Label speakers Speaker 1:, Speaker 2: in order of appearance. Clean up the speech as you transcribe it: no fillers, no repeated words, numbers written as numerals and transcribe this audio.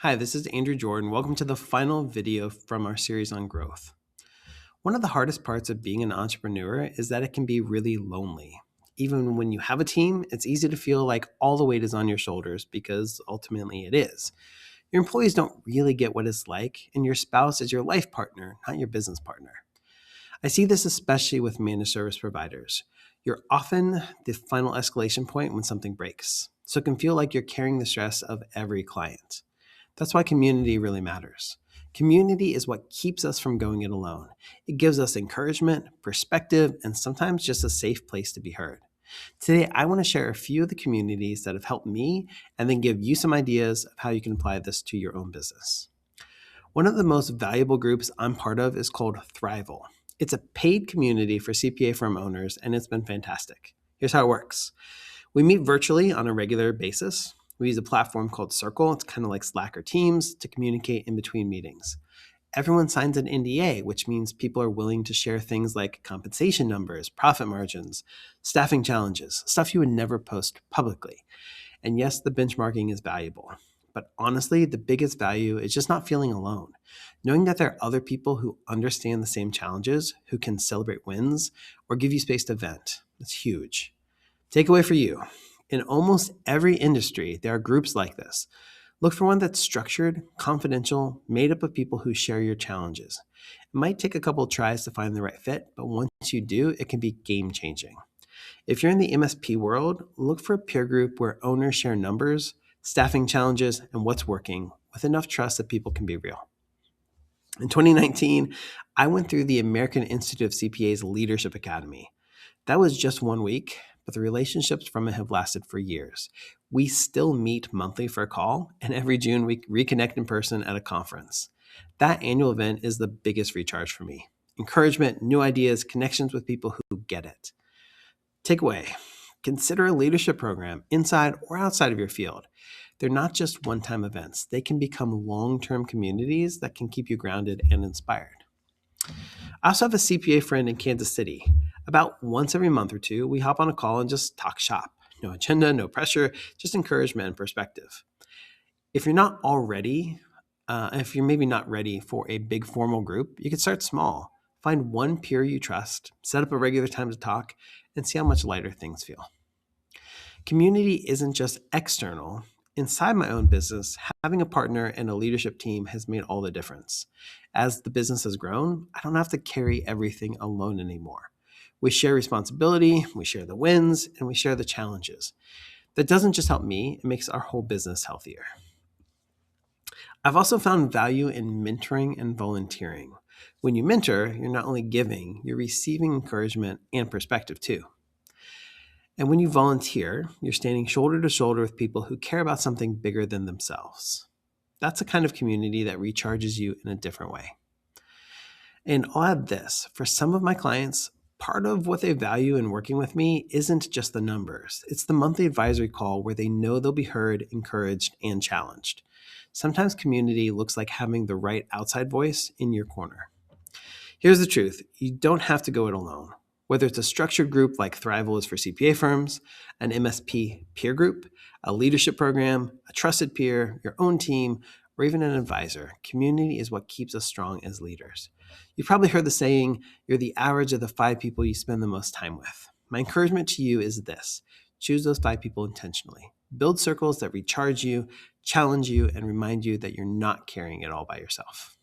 Speaker 1: Hi, this is Andrew Jordan. Welcome to the final video from our series on growth. One of the hardest parts of being an entrepreneur is that it can be really lonely. Even when you have a team, it's easy to feel like all the weight is on your shoulders because ultimately it is. Your employees don't really get what it's like, and your spouse is your life partner, not your business partner. I see this especially with managed service providers. You're often the final escalation point when something breaks, so it can feel like you're carrying the stress of every client. That's why community really matters. Community is what keeps us from going it alone. It gives us encouragement, perspective, and sometimes just a safe place to be heard. Today, I want to share a few of the communities that have helped me and then give you some ideas of how you can apply this to your own business. One of the most valuable groups I'm part of is called Thrival. It's a paid community for CPA firm owners, and it's been fantastic. Here's how it works. We meet virtually on a regular basis. We use a platform called Circle. It's kind of like Slack or Teams to communicate in between meetings. Everyone signs an NDA, which means people are willing to share things like compensation numbers, profit margins, staffing challenges, stuff you would never post publicly. And yes, the benchmarking is valuable. But honestly, the biggest value is just not feeling alone. Knowing that there are other people who understand the same challenges, who can celebrate wins, or give you space to vent. It's huge. Takeaway for you. In almost every industry, there are groups like this. Look for one that's structured, confidential, made up of people who share your challenges. It might take a couple of tries to find the right fit, but once you do, it can be game-changing. If you're in the MSP world, look for a peer group where owners share numbers, staffing challenges, and what's working with enough trust that people can be real. In 2019, I went through the American Institute of CPA's Leadership Academy. That was just 1 week, but the relationships from it have lasted for years. We still meet monthly for a call, and every June we reconnect in person at a conference. That annual event is the biggest recharge for me. Encouragement, new ideas, connections with people who get it. Takeaway, consider a leadership program inside or outside of your field. They're not just one-time events. They can become long-term communities that can keep you grounded and inspired. I also have a CPA friend in Kansas City. About once every month or two, we hop on a call and just talk shop. No agenda, no pressure, just encouragement and perspective. If you're maybe not ready for a big formal group, you can start small. Find one peer you trust, set up a regular time to talk, and see how much lighter things feel. Community isn't just external. Inside my own business, having a partner and a leadership team has made all the difference. As the business has grown, I don't have to carry everything alone anymore. We share responsibility, we share the wins, and we share the challenges. That doesn't just help me, it makes our whole business healthier. I've also found value in mentoring and volunteering. When you mentor, you're not only giving, you're receiving encouragement and perspective too. And when you volunteer, you're standing shoulder to shoulder with people who care about something bigger than themselves. That's a kind of community that recharges you in a different way. And I'll add this, for some of my clients, part of what they value in working with me isn't just the numbers. It's the monthly advisory call where they know they'll be heard, encouraged, and challenged. Sometimes community looks like having the right outside voice in your corner. Here's the truth. You don't have to go it alone. Whether it's a structured group like Thrival is for CPA firms, an MSP peer group, a leadership program, a trusted peer, your own team, or even an advisor, community is what keeps us strong as leaders. You've probably heard the saying, you're the average of the 5 people you spend the most time with. My encouragement to you is this: choose those 5 people intentionally. Build circles that recharge you, challenge you, and remind you that you're not carrying it all by yourself.